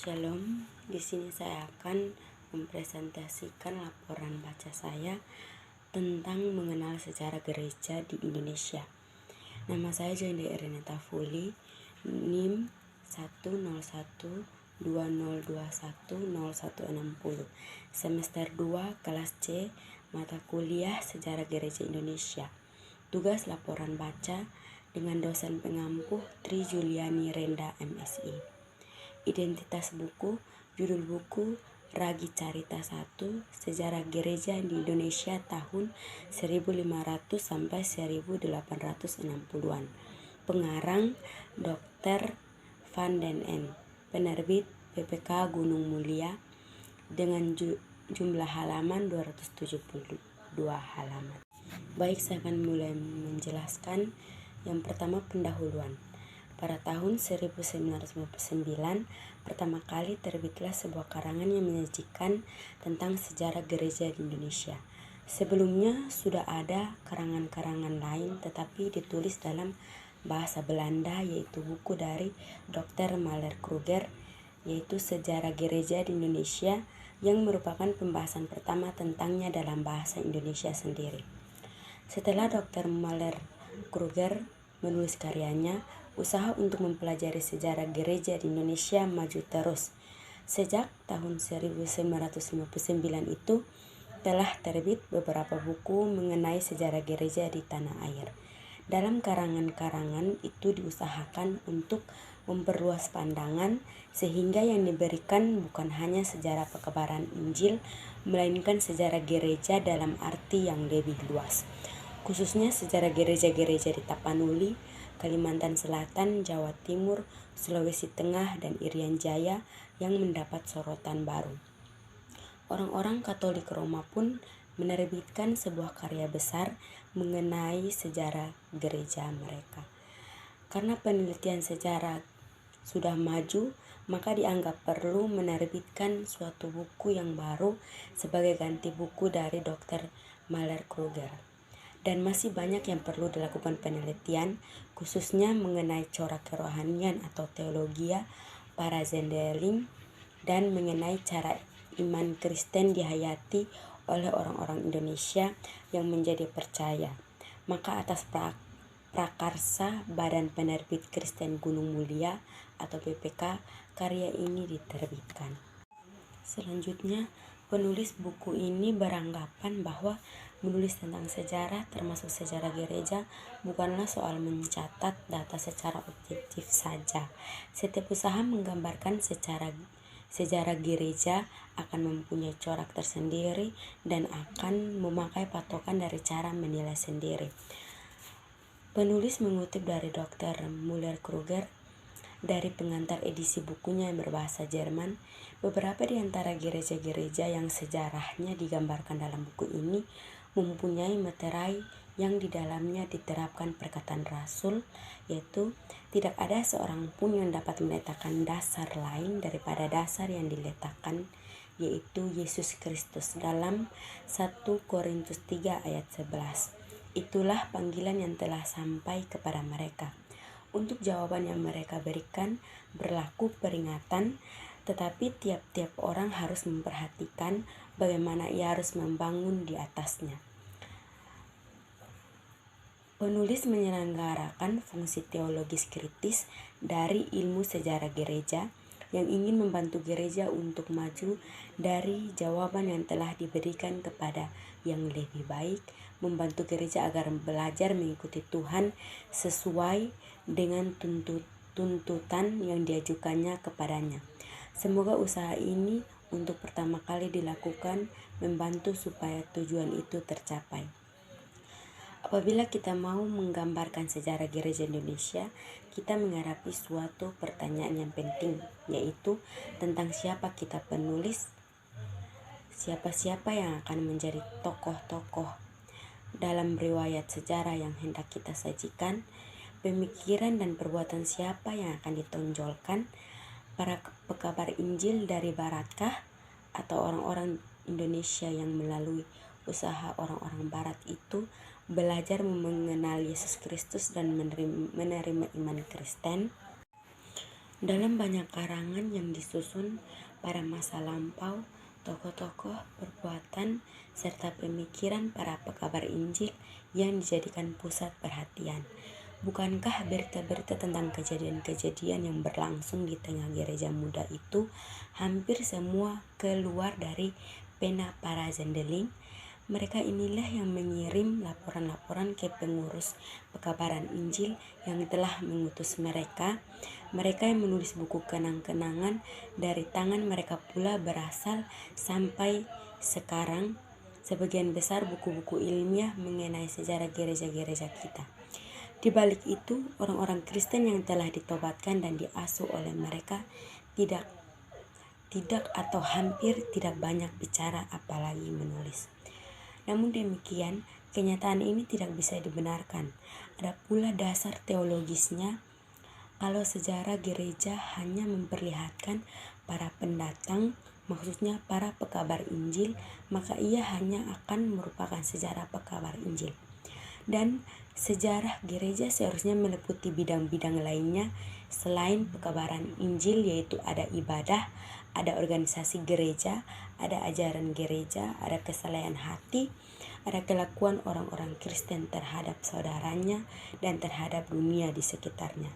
Shalom, di sini saya akan mempresentasikan laporan baca saya tentang mengenal sejarah gereja di Indonesia. Nama saya Joinda Erineta Fuli, NIM 10120210160, semester 2 kelas C, mata kuliah Sejarah Gereja Indonesia. Tugas laporan baca dengan dosen pengampu Tri Juliani Renda MSI. Identitas buku, judul buku Ragi Carita 1, Sejarah Gereja di Indonesia tahun 1500 sampai 1860-an. Pengarang Dr. Van den N. Penerbit PPK Gunung Mulia dengan jumlah halaman 272 halaman. Baik, saya akan mulai menjelaskan. Yang pertama, pendahuluan. Pada tahun 1959, pertama kali terbitlah sebuah karangan yang menyajikan tentang sejarah gereja di Indonesia. Sebelumnya sudah ada karangan-karangan lain tetapi ditulis dalam bahasa Belanda, yaitu buku dari Dr. Maler Kruger, yaitu Sejarah Gereja di Indonesia, yang merupakan pembahasan pertama tentangnya dalam bahasa Indonesia sendiri. Setelah Dr. Maler Kruger menulis karyanya, usaha untuk mempelajari sejarah gereja di Indonesia maju terus. Sejak tahun 1959 itu telah terbit beberapa buku mengenai sejarah gereja di tanah air. Dalam karangan-karangan itu diusahakan untuk memperluas pandangan sehingga yang diberikan bukan hanya sejarah pekebaran Injil, melainkan sejarah gereja dalam arti yang lebih luas. Khususnya sejarah gereja-gereja di Tapanuli, Kalimantan Selatan, Jawa Timur, Sulawesi Tengah, dan Irian Jaya yang mendapat sorotan baru. Orang-orang Katolik Roma pun menerbitkan sebuah karya besar mengenai sejarah gereja mereka. Karena penelitian sejarah sudah maju, maka dianggap perlu menerbitkan suatu buku yang baru sebagai ganti buku dari Dr. Maler Kruger. Dan masih banyak yang perlu dilakukan penelitian, khususnya mengenai corak kerohanian atau teologia para zendeling dan mengenai cara iman Kristen dihayati oleh orang-orang Indonesia yang menjadi percaya. Maka atas prakarsa Badan Penerbit Kristen Gunung Mulia atau BPK, karya ini diterbitkan. Selanjutnya, penulis buku ini beranggapan bahwa menulis tentang sejarah, termasuk sejarah gereja, bukanlah soal mencatat data secara objektif saja. Setiap usaha menggambarkan sejarah gereja akan mempunyai corak tersendiri dan akan memakai patokan dari cara menilai sendiri. Penulis mengutip dari Dr. Maler Kruger dari pengantar edisi bukunya yang berbahasa Jerman. Beberapa di antara gereja-gereja yang sejarahnya digambarkan dalam buku ini mempunyai materai yang di dalamnya diterapkan perkataan Rasul, yaitu tidak ada seorang pun yang dapat meletakkan dasar lain daripada dasar yang diletakkan, yaitu Yesus Kristus, dalam 1 Korintus 3 ayat 11. Itulah panggilan yang telah sampai kepada mereka. Untuk jawaban yang mereka berikan berlaku peringatan, tetapi tiap-tiap orang harus memperhatikan bagaimana ia harus membangun di atasnya. Penulis menyelenggarakan fungsi teologis kritis dari ilmu sejarah gereja yang ingin membantu gereja untuk maju dari jawaban yang telah diberikan kepada yang lebih baik, membantu gereja agar belajar mengikuti Tuhan sesuai dengan tuntutan yang diajukannya kepadanya. Semoga usaha ini untuk pertama kali dilakukan membantu supaya tujuan itu tercapai. Apabila kita mau menggambarkan sejarah gereja Indonesia, kita menghadapi suatu pertanyaan yang penting, yaitu tentang siapa kita penulis, siapa-siapa yang akan menjadi tokoh-tokoh dalam riwayat sejarah yang hendak kita sajikan, pemikiran dan perbuatan siapa yang akan ditonjolkan, para pekabar Injil dari Baratkah atau orang-orang Indonesia yang melalui usaha orang-orang Barat itu belajar mengenal Yesus Kristus dan menerima iman Kristen. Dalam banyak karangan yang disusun pada masa lampau, tokoh-tokoh perbuatan serta pemikiran para pekabar Injil yang dijadikan pusat perhatian. Bukankah berita-berita tentang kejadian-kejadian yang berlangsung di tengah gereja muda itu hampir semua keluar dari pena para zendeling? Mereka inilah yang mengirim laporan-laporan ke pengurus pekabaran Injil yang telah mengutus mereka. Mereka yang menulis buku kenang-kenangan, dari tangan mereka pula berasal sampai sekarang sebagian besar buku-buku ilmiah mengenai sejarah gereja-gereja kita. Di balik itu, orang-orang Kristen yang telah ditobatkan dan diasuh oleh mereka tidak atau hampir tidak banyak bicara apalagi menulis. Namun demikian, kenyataan ini tidak bisa dibenarkan. Ada pula dasar teologisnya. Kalau sejarah gereja hanya memperlihatkan para pendatang, maksudnya para pekabar Injil, maka ia hanya akan merupakan sejarah pekabar Injil. Dan sejarah gereja seharusnya meliputi bidang-bidang lainnya selain pekabaran Injil, yaitu ada ibadah, ada organisasi gereja, ada ajaran gereja, ada kesalehan hati, ada kelakuan orang-orang Kristen terhadap saudaranya dan terhadap dunia di sekitarnya.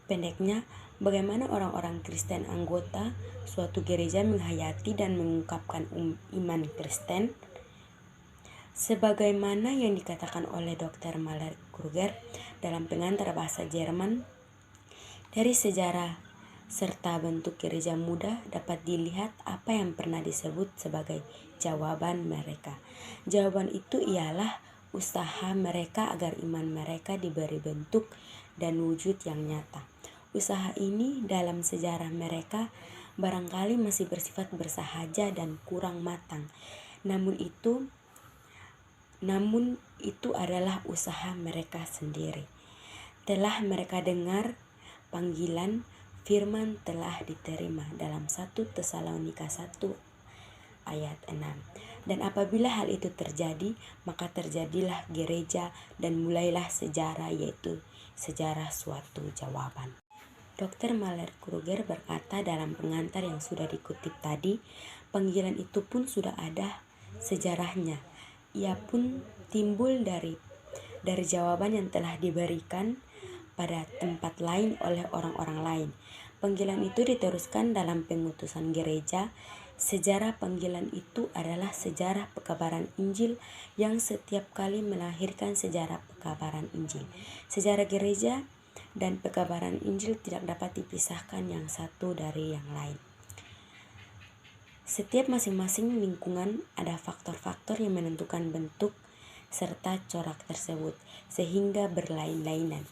Pendeknya, bagaimana orang-orang Kristen anggota suatu gereja menghayati dan mengungkapkan iman Kristen, sebagaimana yang dikatakan oleh Dr. Mahler Kruger dalam pengantar bahasa Jerman. Dari sejarah serta bentuk gereja muda dapat dilihat apa yang pernah disebut sebagai jawaban mereka. Jawaban itu ialah usaha mereka agar iman mereka diberi bentuk dan wujud yang nyata. Usaha ini dalam sejarah mereka barangkali masih bersifat bersahaja dan kurang matang. Namun itu adalah usaha mereka sendiri. Telah mereka dengar panggilan, firman telah diterima dalam 1 Tesalonika 1 ayat 6. Dan apabila hal itu terjadi, maka terjadilah gereja dan mulailah sejarah, yaitu sejarah suatu jawaban. Dr. Mahler Kruger berkata dalam pengantar yang sudah dikutip tadi, panggilan itu pun sudah ada sejarahnya. Ia pun timbul dari jawaban yang telah diberikan pada tempat lain oleh orang-orang lain. Panggilan itu diteruskan dalam pengutusan gereja. Sejarah panggilan itu adalah sejarah pekabaran Injil yang setiap kali melahirkan sejarah pekabaran Injil. Sejarah gereja dan pekabaran Injil tidak dapat dipisahkan yang satu dari yang lain. Setiap masing-masing lingkungan ada faktor-faktor yang menentukan bentuk serta corak tersebut, sehingga berlain-lainan.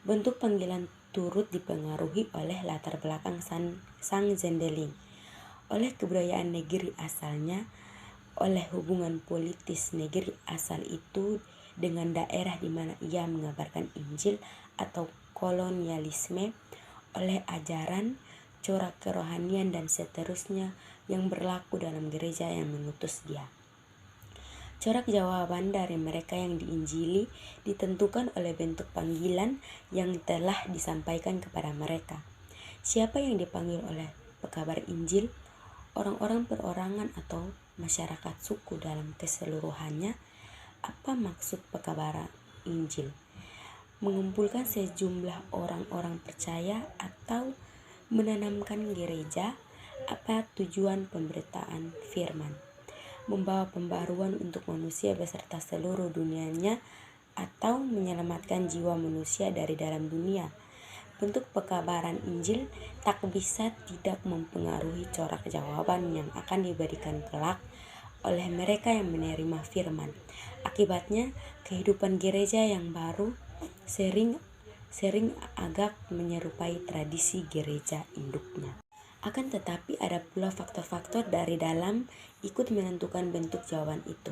Bentuk panggilan turut dipengaruhi oleh latar belakang sang zendeling, oleh kebudayaan negeri asalnya, oleh hubungan politis negeri asal itu dengan daerah di mana ia mengabarkan Injil atau kolonialisme, oleh ajaran, corak kerohanian dan seterusnya yang berlaku dalam gereja yang mengutus dia. Corak jawaban dari mereka yang diinjili ditentukan oleh bentuk panggilan yang telah disampaikan kepada mereka. Siapa yang dipanggil oleh pekabar Injil? Orang-orang perorangan atau masyarakat suku dalam keseluruhannya? Apa maksud pekabaran Injil? Mengumpulkan sejumlah orang-orang percaya atau menanamkan gereja? Apa tujuan pemberitaan firman? Membawa pembaruan untuk manusia beserta seluruh dunianya, atau menyelamatkan jiwa manusia dari dalam dunia? Bentuk pekabaran Injil tak bisa tidak mempengaruhi corak jawaban yang akan diberikan kelak oleh mereka yang menerima firman. Akibatnya, kehidupan gereja yang baru sering agak menyerupai tradisi gereja induknya. Akan tetapi ada pula faktor-faktor dari dalam ikut menentukan bentuk jawaban itu.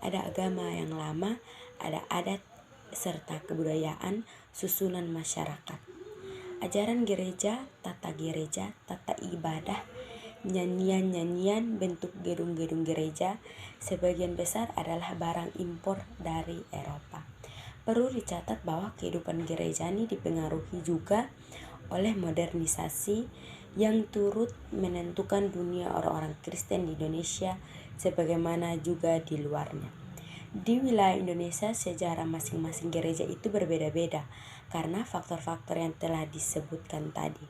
Ada agama yang lama, ada adat serta kebudayaan susunan masyarakat. Ajaran gereja, tata ibadah, nyanyian-nyanyian, bentuk gedung-gedung gereja, sebagian besar adalah barang impor dari Eropa. Perlu dicatat bahwa kehidupan gereja ini dipengaruhi juga oleh modernisasi yang turut menentukan dunia orang-orang Kristen di Indonesia sebagaimana juga di luarnya. Di wilayah Indonesia, sejarah masing-masing gereja itu berbeda-beda karena faktor-faktor yang telah disebutkan tadi.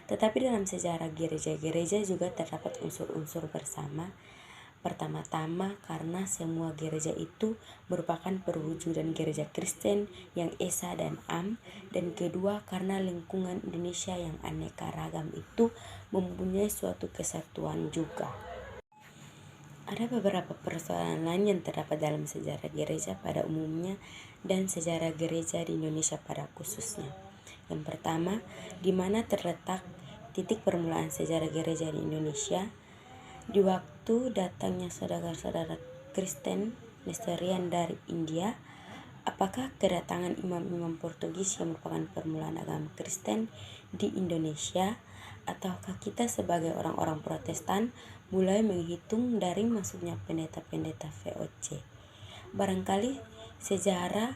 Tetapi dalam sejarah gereja-gereja juga terdapat unsur-unsur bersama. Pertama-tama karena semua gereja itu merupakan perwujudan gereja Kristen yang esa dan am, dan kedua karena lingkungan Indonesia yang aneka ragam itu mempunyai suatu kesatuan juga. Ada beberapa persoalan lain yang terdapat dalam sejarah gereja pada umumnya dan sejarah gereja di Indonesia pada khususnya. Yang pertama, di mana terletak titik permulaan sejarah gereja di Indonesia. Di waktu datangnya saudara-saudara Kristen Nestorian dari India, apakah kedatangan imam-imam Portugis yang merupakan permulaan agama Kristen di Indonesia, ataukah kita sebagai orang-orang Protestan mulai menghitung dari masuknya pendeta-pendeta VOC? Barangkali sejarah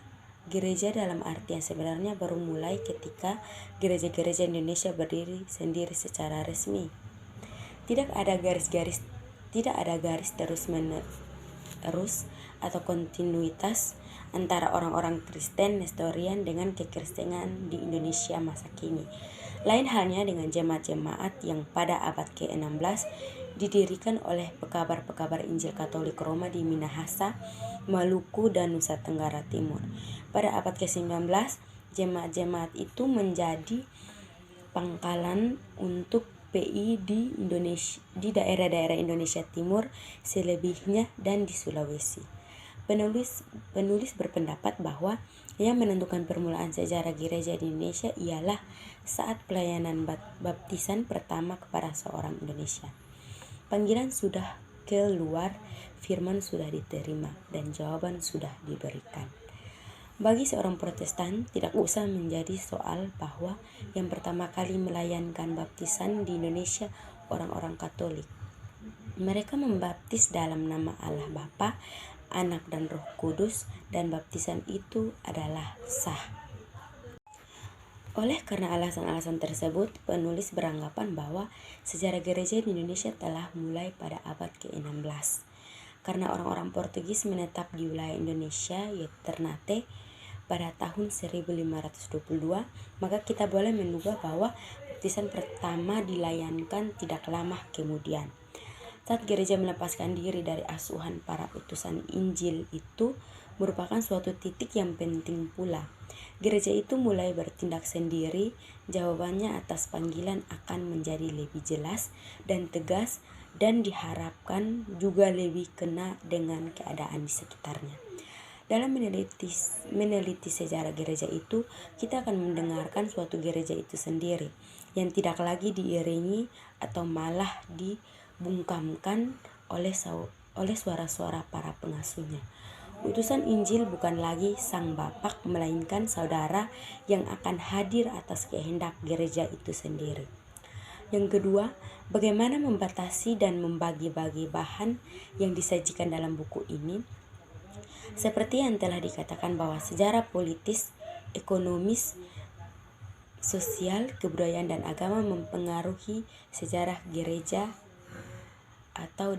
gereja dalam arti yang sebenarnya baru mulai ketika gereja-gereja Indonesia berdiri sendiri secara resmi. Tidak ada garis terus-menerus atau kontinuitas antara orang-orang Kristen Nestorian dengan kekristenan di Indonesia masa kini. Lain halnya dengan jemaat-jemaat yang pada abad ke-16 didirikan oleh pekabar-pekabar Injil Katolik Roma di Minahasa, Maluku, dan Nusa Tenggara Timur. Pada abad ke-19, jemaat-jemaat itu menjadi pangkalan untuk PI di Indonesia, di daerah-daerah Indonesia Timur selebihnya dan di Sulawesi. Penulis berpendapat bahwa yang menentukan permulaan sejarah gereja di Indonesia ialah saat pelayanan baptisan pertama kepada seorang Indonesia. Panggilan sudah keluar, firman sudah diterima, dan jawaban sudah diberikan. Bagi seorang Protestan, tidak usah menjadi soal bahwa yang pertama kali melayankan baptisan di Indonesia orang-orang Katolik. Mereka membaptis dalam nama Allah Bapa, Anak, dan Roh Kudus, dan baptisan itu adalah sah. Oleh karena alasan-alasan tersebut, penulis beranggapan bahwa sejarah gereja di Indonesia telah mulai pada abad ke-16. Karena orang-orang Portugis menetap di wilayah Indonesia, yaitu Ternate, pada tahun 1522, maka kita boleh menduga bahwa baptisan pertama dilayankan tidak lama kemudian. Saat gereja melepaskan diri dari asuhan para utusan Injil itu merupakan suatu titik yang penting pula. Gereja itu mulai bertindak sendiri, jawabannya atas panggilan akan menjadi lebih jelas dan tegas dan diharapkan juga lebih kena dengan keadaan di sekitarnya. Dalam meneliti sejarah gereja itu, kita akan mendengarkan suatu gereja itu sendiri yang tidak lagi diiringi atau malah dibungkamkan oleh suara-suara para pengasuhnya. Utusan Injil bukan lagi sang bapak, melainkan saudara yang akan hadir atas kehendak gereja itu sendiri. Yang kedua, bagaimana membatasi dan membagi-bagi bahan yang disajikan dalam buku ini. Seperti yang telah dikatakan bahwa sejarah politis, ekonomis, sosial, kebudayaan, dan agama mempengaruhi sejarah gereja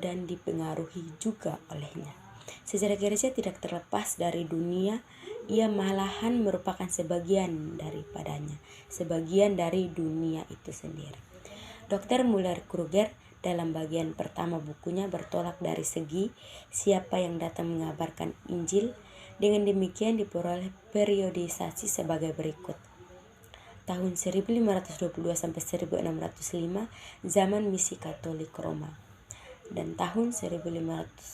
dan dipengaruhi juga olehnya. Sejarah gereja tidak terlepas dari dunia, ia malahan merupakan sebagian daripadanya, sebagian dari dunia itu sendiri. Dr. Muller-Kruger dalam bagian pertama bukunya bertolak dari segi siapa yang datang mengabarkan Injil. Dengan demikian diperoleh periodisasi sebagai berikut. Tahun 1522 sampai 1605 zaman misi Katolik Roma, dan tahun 1605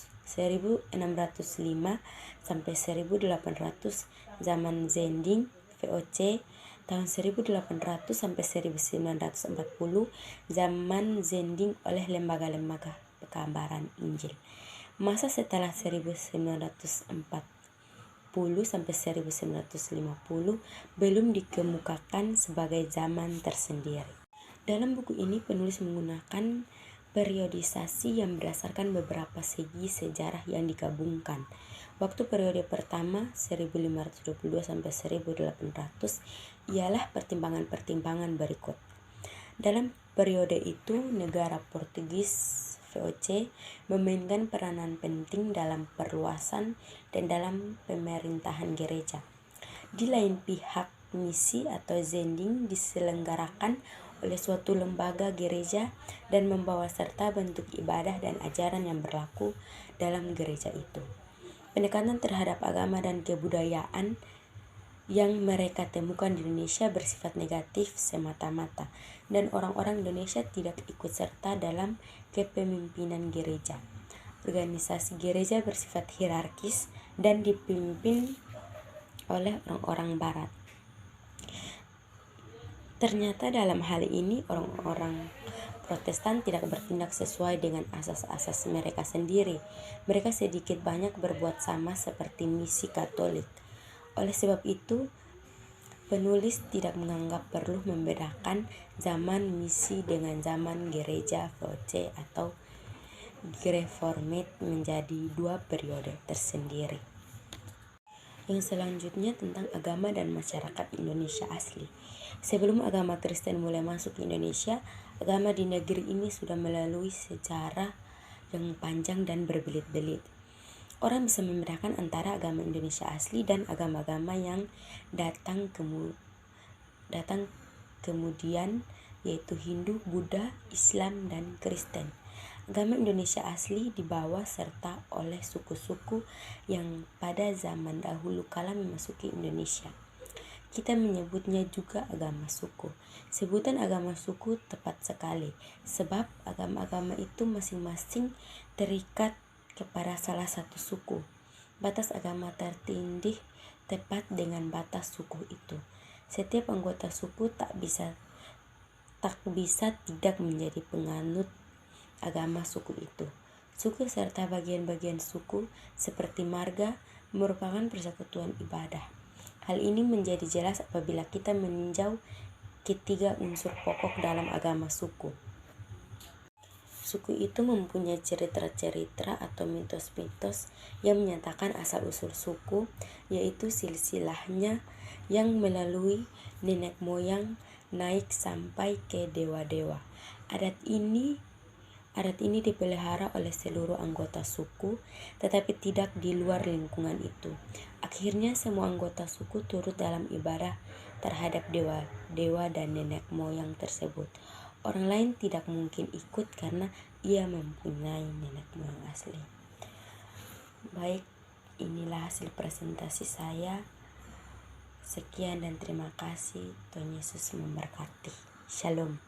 sampai 1800 zaman Zending VOC, tahun 1800 sampai 1940 zaman Zending oleh lembaga-lembaga pekabaran Injil. Masa setelah 1940 sampai 1950 belum dikemukakan sebagai zaman tersendiri. Dalam buku ini penulis menggunakan periodisasi yang berdasarkan beberapa segi sejarah yang digabungkan. Waktu periode pertama 1522 sampai 1800 ialah pertimbangan-pertimbangan berikut. Dalam periode itu, negara Portugis VOC memainkan peranan penting dalam perluasan dan dalam pemerintahan gereja. Di lain pihak, misi atau zending diselenggarakan oleh suatu lembaga gereja dan membawa serta bentuk ibadah dan ajaran yang berlaku dalam gereja itu. Penekanan terhadap agama dan kebudayaan yang mereka temukan di Indonesia bersifat negatif semata-mata, dan orang-orang Indonesia tidak ikut serta dalam kepemimpinan gereja. Organisasi gereja bersifat hierarkis dan dipimpin oleh orang-orang Barat. Ternyata dalam hal ini orang-orang Protestan tidak bertindak sesuai dengan asas-asas mereka sendiri. Mereka sedikit banyak berbuat sama seperti misi Katolik. Oleh sebab itu, penulis tidak menganggap perlu membedakan zaman misi dengan zaman gereja VOC atau Gereformed menjadi dua periode tersendiri. Yang selanjutnya tentang agama dan masyarakat Indonesia asli. Sebelum agama Kristen mulai masuk ke Indonesia, agama di negeri ini sudah melalui sejarah yang panjang dan berbelit-belit. Orang bisa membedakan antara agama Indonesia asli dan agama-agama yang datang kemudian, yaitu Hindu, Buddha, Islam, dan Kristen. Agama Indonesia asli dibawa serta oleh suku-suku yang pada zaman dahulu kala memasuki Indonesia. Kita menyebutnya juga agama suku. Sebutan agama suku tepat sekali, sebab agama-agama itu masing-masing terikat kepada salah satu suku. Batas agama tertindih tepat dengan batas suku itu. Setiap anggota suku tak bisa tidak menjadi penganut agama suku itu. Suku serta bagian-bagian suku seperti marga merupakan persekutuan ibadah. Hal ini menjadi jelas apabila kita meninjau ketiga unsur pokok dalam agama suku. Suku itu mempunyai cerita-cerita atau mitos-mitos yang menyatakan asal-usul suku, yaitu silsilahnya yang melalui nenek moyang naik sampai ke dewa-dewa. Adat ini dipelihara oleh seluruh anggota suku, tetapi tidak di luar lingkungan itu. Akhirnya semua anggota suku turut dalam ibadah terhadap dewa-dewa dan nenek moyang tersebut. Orang lain tidak mungkin ikut karena ia mempunyai nenek moyang asli. Baik, inilah hasil presentasi saya. Sekian dan terima kasih. Tuhan Yesus memberkati. Shalom.